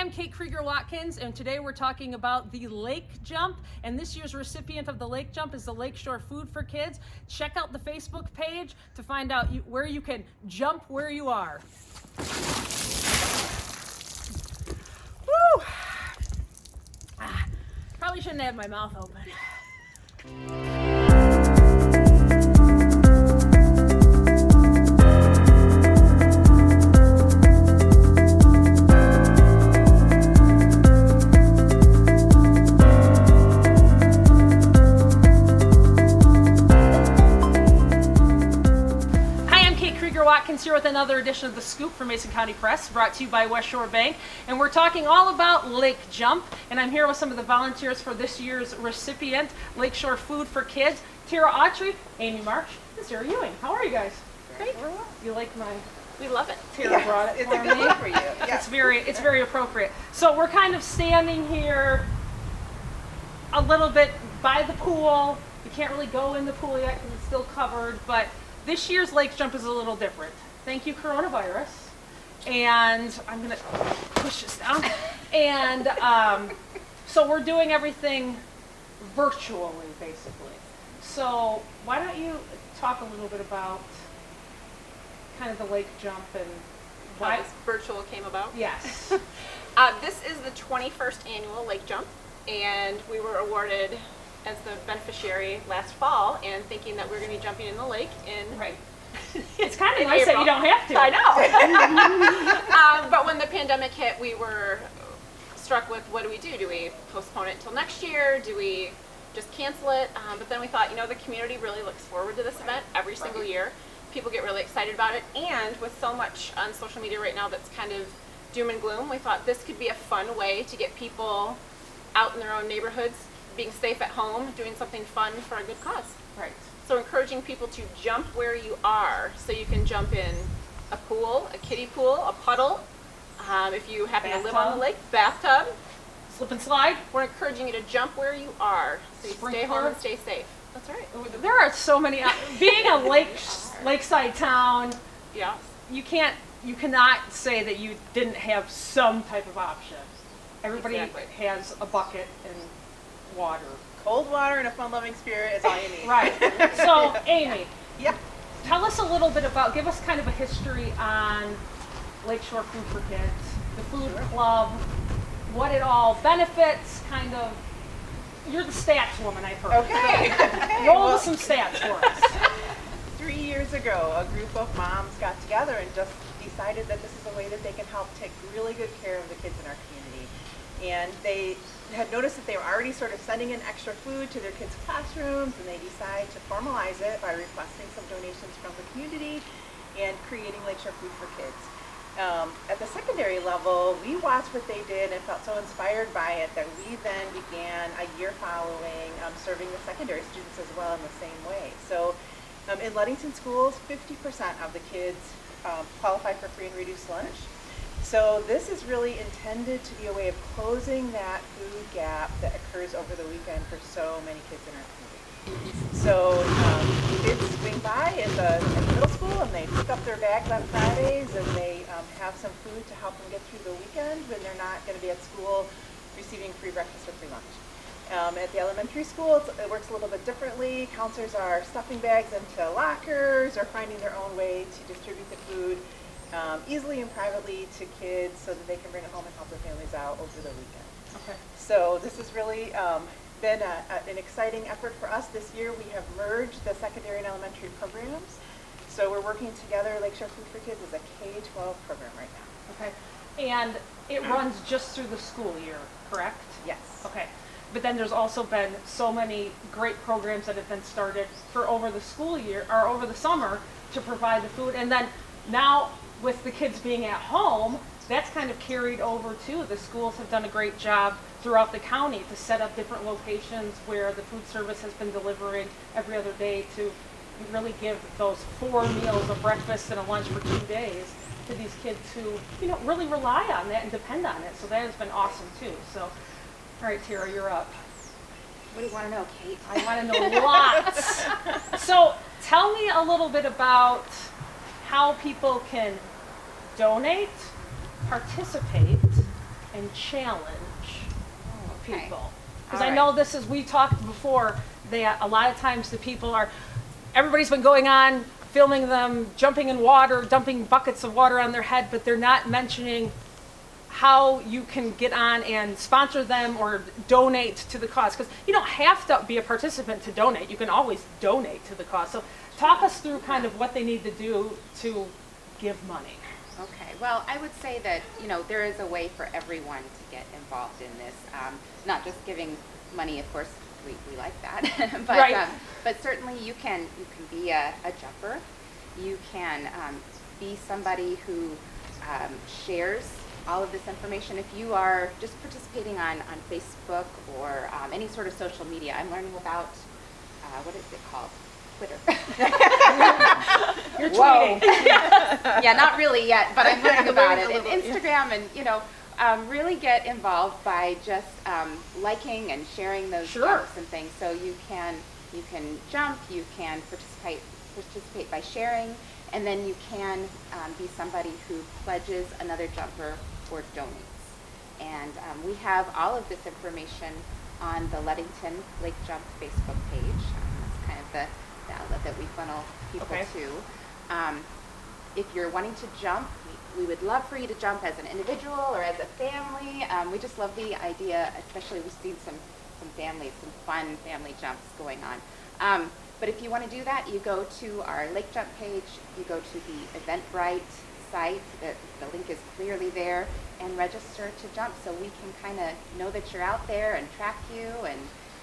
I'm Kate Krieger-Watkins, and today we're talking about the Lake Jump, and this year's recipient of the Lake Jump is the Lakeshore Food for Kids. Check out the Facebook page to find out where you can jump where you are. Woo! Probably shouldn't have my mouth open. Watkins here with another edition of The Scoop from Mason County Press, brought to you by West Shore Bank. And we're talking all about Lake Jump. And I'm here with some of the volunteers for this year's recipient, Lakeshore Food for Kids, Tara Autrey, Amy Marsh, and Sara Ewing. How are you guys? Great. You like my... We love it. Tara brought it for me. It's a good look for you. Yeah. It's very appropriate. So we're kind of standing here a little bit by the pool. You can't really go in the pool yet because it's still covered, but this year's Lake Jump is a little different. Thank you, coronavirus. And I'm going to push this down. And so we're doing everything virtually, basically. So why don't you talk a little bit about kind of the Lake Jump and why this virtual came about? Yes. This is the 21st annual Lake Jump, and we were awarded as the beneficiary last fall, and thinking that we're going to be jumping in the lake in right. It's kind of nice that you don't have to. I know. But when the pandemic hit, we were struck with, what do we do? Do we postpone it until next year? Do we just cancel it? But then we thought, the community really looks forward to this event every single year. People get really excited about it, and with so much on social media right now that's kind of doom and gloom, we thought this could be a fun way to get people out in their own neighborhoods, being safe at home, doing something fun for a good cause. Right. So encouraging people to jump where you are, so you can jump in a pool, a kiddie pool, a puddle, if you happen to live on the lake, bathtub. Slip and slide. We're encouraging you to jump where you are, so you stay home and stay safe. That's right. There are so many, being a lakeside town, yeah, you cannot say that you didn't have some type of option. Everybody has a bucket and water. Cold water and a fun-loving spirit is all you need. Right. So, Amy, yeah, tell us a little bit about, give us kind of a history on Lakeshore Food for Kids, the food club, what it all benefits, kind of. You're the stats woman, I've heard. Okay. Roll with some stats for us. 3 years ago, a group of moms got together and just decided that this is a way that they can help take really good care of the kids in our community. And they had noticed that they were already sort of sending in extra food to their kids' classrooms, and they decided to formalize it by requesting some donations from the community and creating Lakeshore Food for Kids. At the secondary level, we watched what they did and felt so inspired by it that we then began a year following serving the secondary students as well in the same way. So in Ludington schools, 50% of the kids qualify for free and reduced lunch. So this is really intended to be a way of closing that food gap that occurs over the weekend for so many kids in our community. So kids swing by at the middle school and they pick up their bags on Fridays, and they have some food to help them get through the weekend when they're not going to be at school receiving free breakfast or free lunch. At the elementary school, it works a little bit differently. Counselors are stuffing bags into lockers or finding their own way to distribute the food easily and privately to kids so that they can bring it home and help their families out over the weekend. Okay. So this has really been an exciting effort for us. This year we have merged the secondary and elementary programs. So we're working together. Lakeshore Food for Kids is a K-12 program right now. Okay. And it runs just through the school year, correct? Yes. Okay. But then there's also been so many great programs that have been started for over the school year or over the summer to provide the food. And then now with the kids being at home, that's kind of carried over too. The schools have done a great job throughout the county to set up different locations where the food service has been delivering every other day to really give those 4 meals, a breakfast and a lunch for 2 days to these kids who, really rely on that and depend on it. So that has been awesome too. So, all right, Tara, you're up. What do you want to know, Kate? I want to know lots. So tell me a little bit about how people can donate, participate, and challenge Okay. people. Because All I know right. this is, we talked before, that a lot of times the people are, everybody's been going on, filming them, jumping in water, dumping buckets of water on their head, but they're not mentioning how you can get on and sponsor them or donate to the cause. Because you don't have to be a participant to donate. You can always donate to the cause. So talk us through kind of what they need to do to give money. Okay, well, I would say that, there is a way for everyone to get involved in this. Not just giving money, of course, we like that. but, Right. But certainly you can be a jumper. You can be somebody who shares all of this information. If you are just participating on Facebook or any sort of social media, I'm learning about, what is it called? Twitter. You're tweeting. Yeah, not really yet, but I'm learning about it. Learning a And little, yeah. Instagram, and really get involved by just liking and sharing those Sure. jumps and things. So you can jump, you can participate by sharing, and then you can be somebody who pledges another jumper or donates. And we have all of this information on the Ludington Lake Jump Facebook page. That's kind of the outlet that we funnel people Okay. to. If you're wanting to jump, we would love for you to jump as an individual or as a family. We just love the idea, especially we've seen some families, some fun family jumps going on. But if you want to do that, you go to our Lake Jump page, you go to the Eventbrite site, the link is clearly there, and register to jump so we can kind of know that you're out there and track you.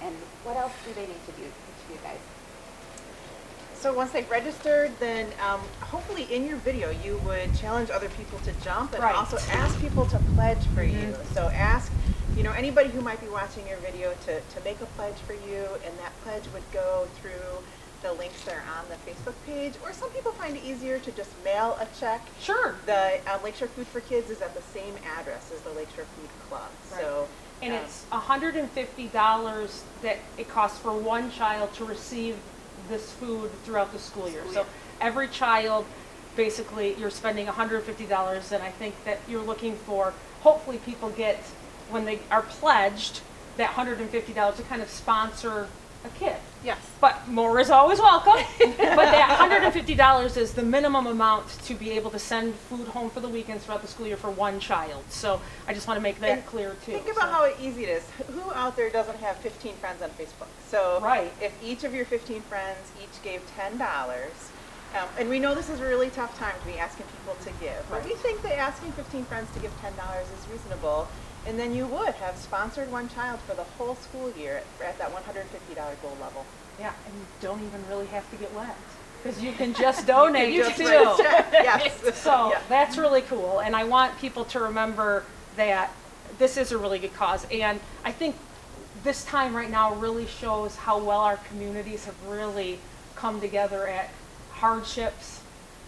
And what else do they need to do, guys? So once they've registered, then hopefully in your video you would challenge other people to jump and Right. also ask people to pledge for you. So ask, anybody who might be watching your video to make a pledge for you, and that pledge would go through the links that are on the Facebook page, or some people find it easier to just mail a check. Sure. The Lakeshore Food for Kids is at the same address as the Lakeshore Food Club. Right. So And it's $150 that it costs for one child to receive this food throughout the school year. So every child, basically, you're spending $150, and I think that you're looking for, hopefully people get, when they are pledged, that $150 to kind of sponsor a kid. Yes. But more is always welcome. But that $150 is the minimum amount to be able to send food home for the weekends throughout the school year for one child. So I just want to make that And clear too. think about how easy it is. Who out there doesn't have 15 friends on Facebook? So Right. if each of your 15 friends each gave $10, and we know this is a really tough time to be asking people to give, but we think that asking 15 friends to give $10 is reasonable. And then you would have sponsored one child for the whole school year at that $150 goal level. Yeah, and you don't even really have to get wet, because you can just donate Just too. write a check. Yes. So Yeah. that's really cool, and I want people to remember that this is a really good cause. And I think this time right now really shows how well our communities have really come together at hardships.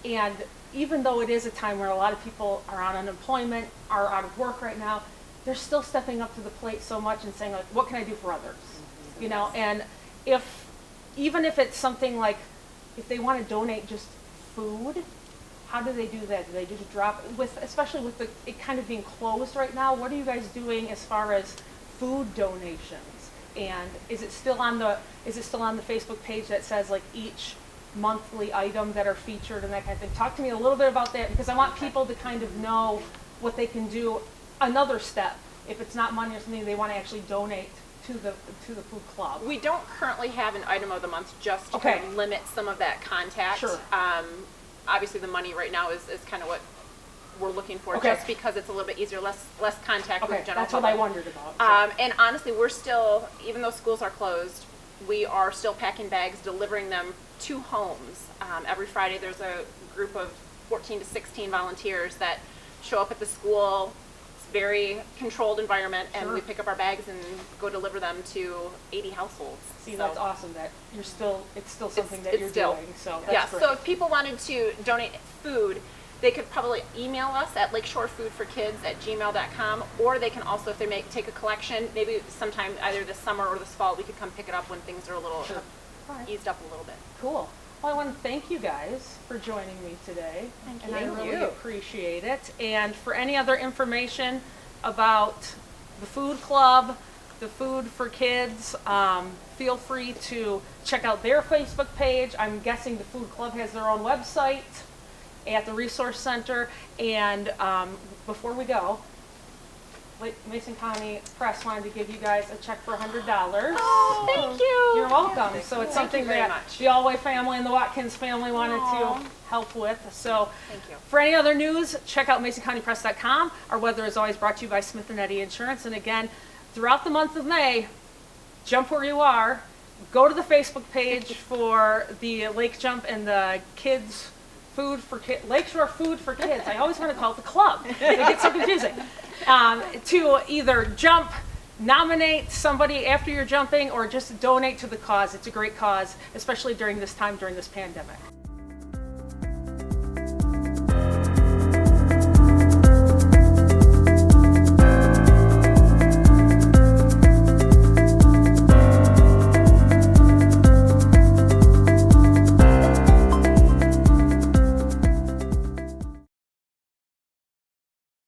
And even though it is a time where a lot of people are on unemployment, are out of work right now, they're still stepping up to the plate so much and saying, like, what can I do for others? And even if it's something like, if they want to donate just food, how do they do that? Do they just drop especially with it kind of being closed right now? What are you guys doing as far as food donations? And is it still on the Facebook page that says like each monthly item that are featured and that kind of thing? Talk to me a little bit about that, because I want people to kind of know what they can do. Another step, if it's not money or something, they want to actually donate to the food club. We don't currently have an item of the month, just to Okay. kind of limit some of that contact. Sure. Obviously the money right now is kind of what we're looking for, Okay. just because it's a little bit easier, less contact Okay, with general that's what I public. wondered about. So. And honestly, we're still, even though schools are closed, we are still packing bags, delivering them to homes. Every Friday there's a group of 14 to 16 volunteers that show up at the school. It's a very controlled environment, and Sure. we pick up our bags and go deliver them to 80 households. See, So- that's awesome that it's still something that it's you're still- doing. So that's Yeah, great. so if people wanted to donate food, they could probably email us at lakeshorefoodforkids@gmail.com, or they can also, if they take a collection, maybe sometime either this summer or this fall, we could come pick it up when things are a little Sure. All right. eased up a little bit. Cool. Well, I want to thank you guys for joining me today. Thank And I you. really appreciate it. And for any other information, about the food club, the Food for Kids, feel free to check out their Facebook page. I'm guessing the food club has their own website at the Resource Center. And before we go, Mason County Press wanted to give you guys a check for $100. Oh, thank you. You're welcome. So it's something very that much. the Allway family and the Watkins family wanted Aw. to help with. So Thank you. for any other news, check out MasonCountyPress.com. Our weather is always brought to you by Smith & Eddy Insurance. And again, throughout the month of May, jump where you are. Go to the Facebook page for the lake jump and the kids food for kids, Lakeshore Food for Kids. I always want to call it the club. It gets so confusing. To either jump, nominate somebody after you're jumping, or just donate to the cause. It's a great cause, especially during this time, during this pandemic.